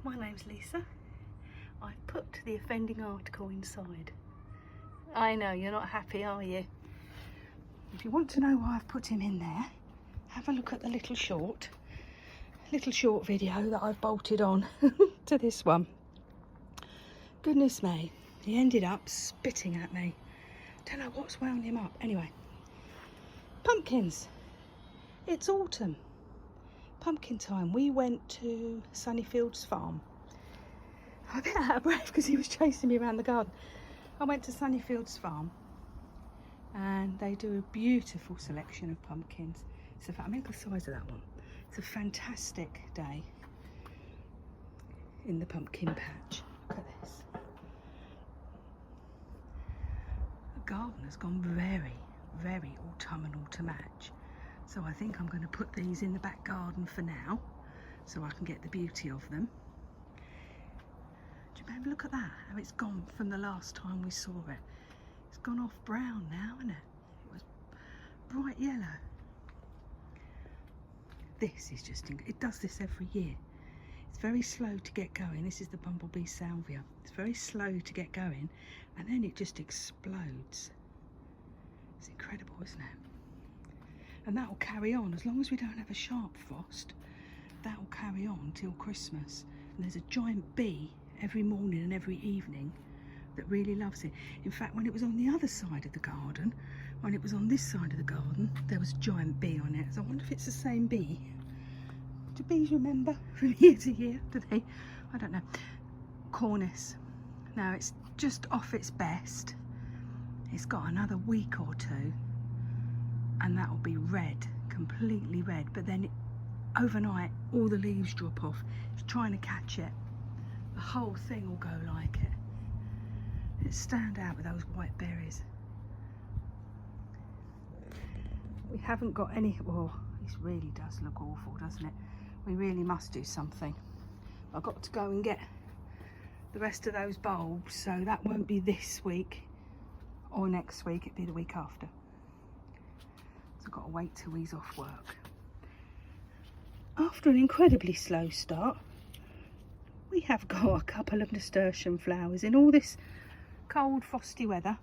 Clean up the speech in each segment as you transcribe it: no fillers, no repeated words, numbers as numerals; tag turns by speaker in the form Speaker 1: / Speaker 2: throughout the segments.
Speaker 1: My name's Lisa. I've put the offending article inside. I know, you're not happy, are you? If you want to know why I've put him in there, have a look at the little short video that I've bolted on to this one. Goodness me, he ended up spitting at me. Don't know what's wound him up. Anyway, pumpkins. It's autumn. Pumpkin time. We went to Sunnyfields Farm. I'm a bit out of breath because he was chasing me around the garden. I went to Sunnyfields Farm and they do a beautiful selection of pumpkins. I mean, look at the size of that one. It's a fantastic day in the pumpkin patch. Look at this. The garden has gone very, very autumnal to match. So I think I'm going to put these in the back garden for now so I can get the beauty of them. Do you remember, look at that, how it's gone from the last time we saw it. It's gone off brown now, isn't it? It was bright yellow. This is just, it does this every year. It's very slow to get going. This is the bumblebee salvia. It's very slow to get going and then it just explodes. It's incredible, isn't it? And that will carry on as long as we don't have a sharp frost. That will carry on till Christmas. And there's a giant bee every morning and every evening that really loves it. In fact, when it was on the other side of the garden, when it was on this side of the garden, there was a giant bee on it. So I wonder if it's the same bee. Do bees remember from year to year? Do they? I don't know. Cornice. Now it's just off its best. It's got another week or two and that will be red, completely red. But then overnight all the leaves drop off. It's trying to catch it. The whole thing will go like it. It stand out with those white berries. We haven't got any. Oh, this really does look awful, doesn't it? We really must do something. I've got to go and get the rest of those bulbs, so that won't be this week or next week. It'll be the week after. So I've got to wait till he's off work. After an incredibly slow start, we have got a couple of nasturtium flowers in all this cold, frosty weather.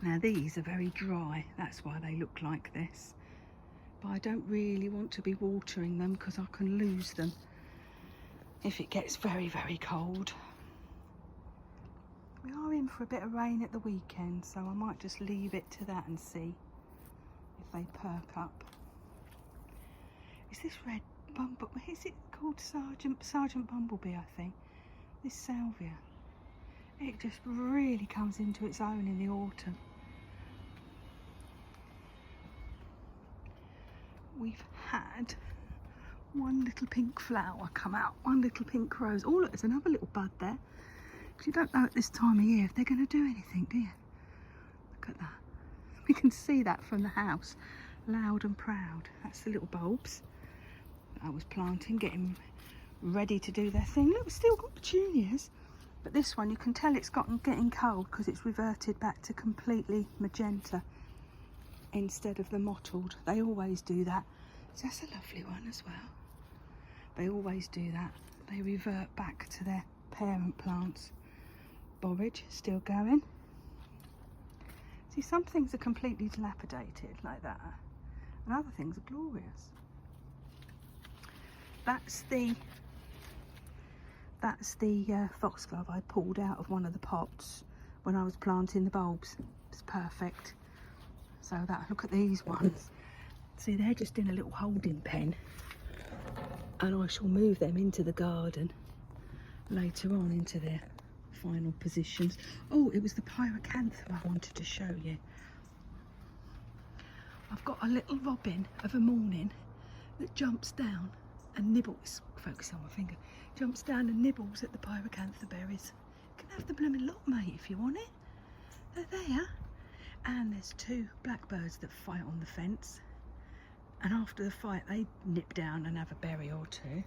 Speaker 1: Now these are very dry, that's why they look like this. But I don't really want to be watering them because I can lose them if it gets very, very cold. We are in for a bit of rain at the weekend, so I might just leave it to that and see if they perk up. Is this red bumblebee? Is it called Sergeant Bumblebee, I think? This salvia. It just really comes into its own in the autumn. We've had one little pink flower come out, one little pink rose. Oh look, there's another little bud there. Because you don't know at this time of year if they're going to do anything, do you? Look at that. We can see that from the house, loud and proud. That's the little bulbs that I was planting, getting ready to do their thing. Look, we've still got petunias. But this one, you can tell it's getting cold because it's reverted back to completely magenta instead of the mottled. They always do that. So that's a lovely one as well. They always do that. They revert back to their parent plants. Borage still going. See, some things are completely dilapidated like that, and other things are glorious. That's the foxglove I pulled out of one of the pots when I was planting the bulbs. It's perfect. So that, look at these ones. See, they're just in a little holding pen, and I shall move them into the garden later on into their final positions. Oh, it was the pyracanthum I wanted to show you. I've got a little robin of a morning that jumps down and nibbles, focus on my finger, jumps down and nibbles at the pyracanthum berries. You can have the blooming lot, mate, if you want it. They're there. And there's two blackbirds that fight on the fence. And after the fight, they nip down and have a berry or two. You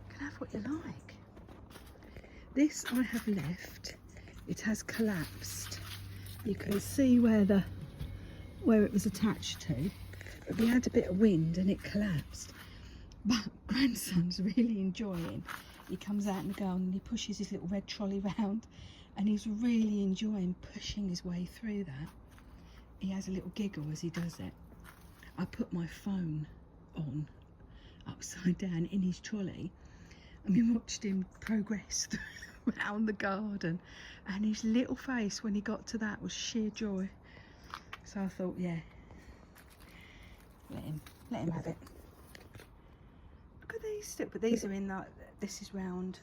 Speaker 1: can have what you like. This I have left. It has collapsed. You can see where it was attached to. But we had a bit of wind and it collapsed. But grandson's really enjoying. He comes out in the garden and he pushes his little red trolley round, and he's really enjoying pushing his way through that. He has a little giggle as he does it. I put my phone on upside down in his trolley, and we watched him progress around the garden, and his little face when he got to that was sheer joy. So I thought, yeah, let him have it. Look at these still, but these are in that. This is round.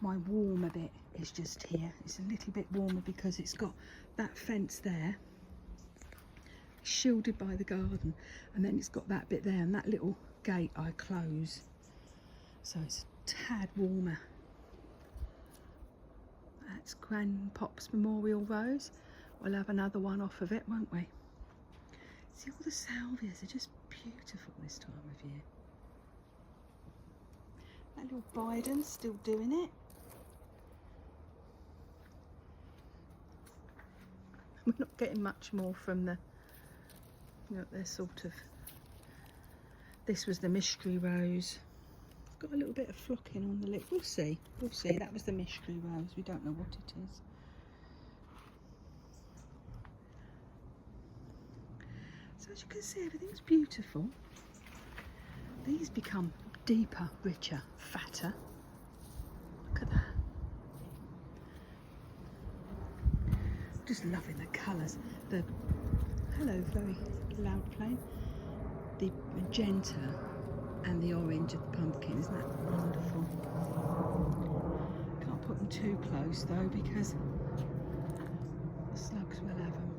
Speaker 1: My warmer bit is just here. It's a little bit warmer because it's got that fence there, shielded by the garden, and then it's got that bit there, and that little gate I close, so it's a tad warmer. That's Grandpop's Memorial Rose. We'll have another one off of it, won't we? See, all the salvias are just beautiful this time of year. That little biten's still doing it. We're not getting much more from the, you know, they're sort of, this was the mystery rose. Got a little bit of flocking on the lip. We'll see. We'll see. That was the mystery rose. We don't know what it is. So as you can see, everything's beautiful. These become deeper, richer, fatter. Look at that. Just loving the colours. The, hello, very loud plane. The magenta and the orange of the pumpkin, isn't that wonderful? Can't put them too close though, because the slugs will have them.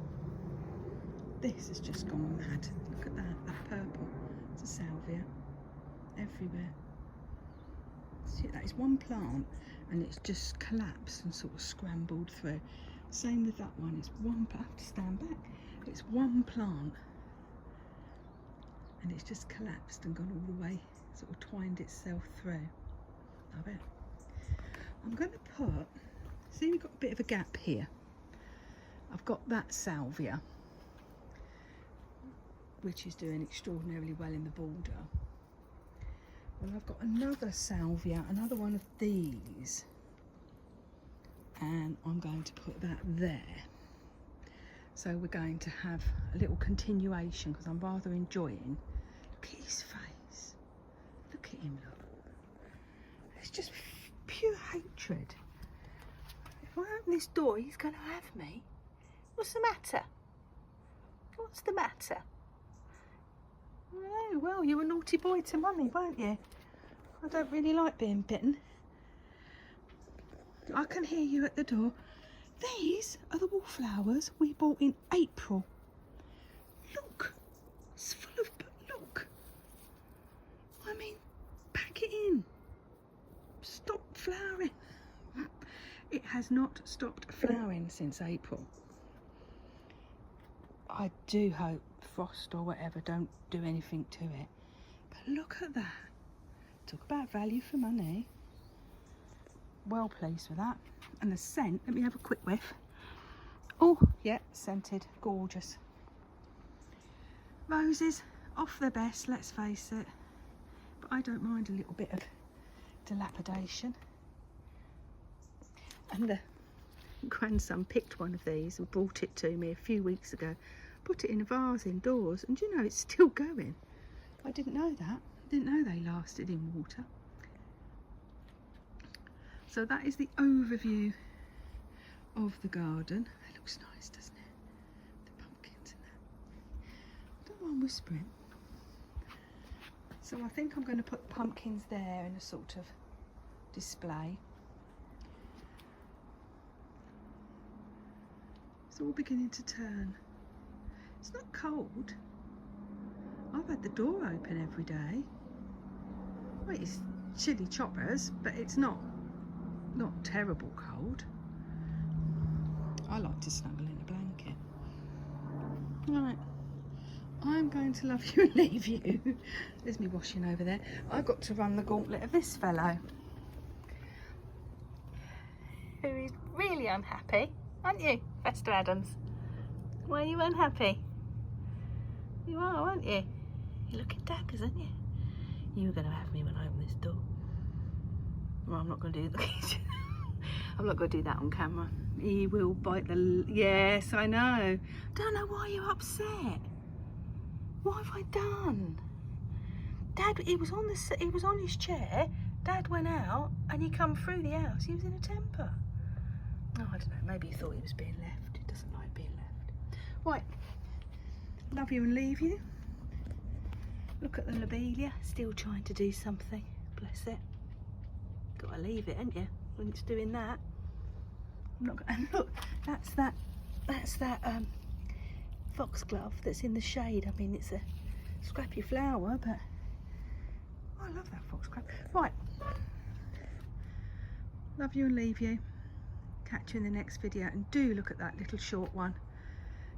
Speaker 1: This has just gone mad. Look at that purple. It's a salvia everywhere. See, that is one plant and it's just collapsed and sort of scrambled through. Same with that one. It's one, I have to stand back. It's one plant and it's just collapsed and gone all the way, sort of twined itself through. Love it. I'm going to put, see, we've got a bit of a gap here. I've got that salvia, which is doing extraordinarily well in the border. Well, I've got another salvia, another one of these, and I'm going to put that there. So we're going to have a little continuation because I'm rather enjoying. Look at his face. Look at him, look. It's just pure hatred. If I open this door, he's going to have me. What's the matter? What's the matter? Oh, well, you were a naughty boy to mummy, weren't you? I don't really like being bitten. I can hear you at the door. These are the wallflowers we bought in April. Look, it's full of, look. I mean, pack it in. Stop flowering. It has not stopped flowering since April. I do hope frost or whatever don't do anything to it. But look at that. Talk about value for money. Well pleased with that. And the scent, let me have a quick whiff. Oh, yeah, scented, gorgeous. Roses, off their best, let's face it. But I don't mind a little bit of dilapidation. And the grandson picked one of these and brought it to me a few weeks ago. Put it in a vase indoors, and you know, it's still going. I didn't know that. I didn't know they lasted in water. So that is the overview of the garden. It looks nice, doesn't it? The pumpkins and that. I don't know why I'm whispering. So I think I'm going to put pumpkins there in a sort of display. It's all beginning to turn. It's not cold. I've had the door open every day. Well, it's chilly choppers, but it's not terrible cold. I like to snuggle in a blanket. Right, I'm going to love you and leave you. There's me washing over there. I've got to run the gauntlet of this fellow, who is really unhappy, aren't you, Fester Adams? Why are you unhappy? You are, aren't you? You're looking daggers, aren't you? You were going to have me when I open this door. Well, I'm not going to do the I'm not going to do that on camera. He will bite the... Yes, I know. Don't know why you're upset. What have I done? Dad, he was on his chair. Dad went out and he come through the house. He was in a temper. Oh, I don't know. Maybe he thought he was being left. He doesn't like being left. Right. Love you and leave you. Look at the lobelia. Still trying to do something. Bless it. Got to leave it, ain't you? When it's doing that. I'm not. And look, that's that foxglove that's in the shade. I mean, it's a scrappy flower, but I love that foxglove. Right. Love you and leave you. Catch you in the next video, and do look at that little short one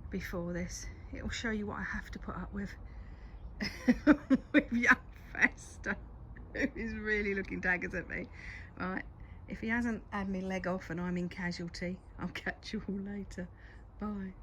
Speaker 1: before this. It will show you what I have to put up with with young Fester, who is really looking daggers at me. Right, if he hasn't had me leg off and I'm in casualty, I'll catch you all later. Bye.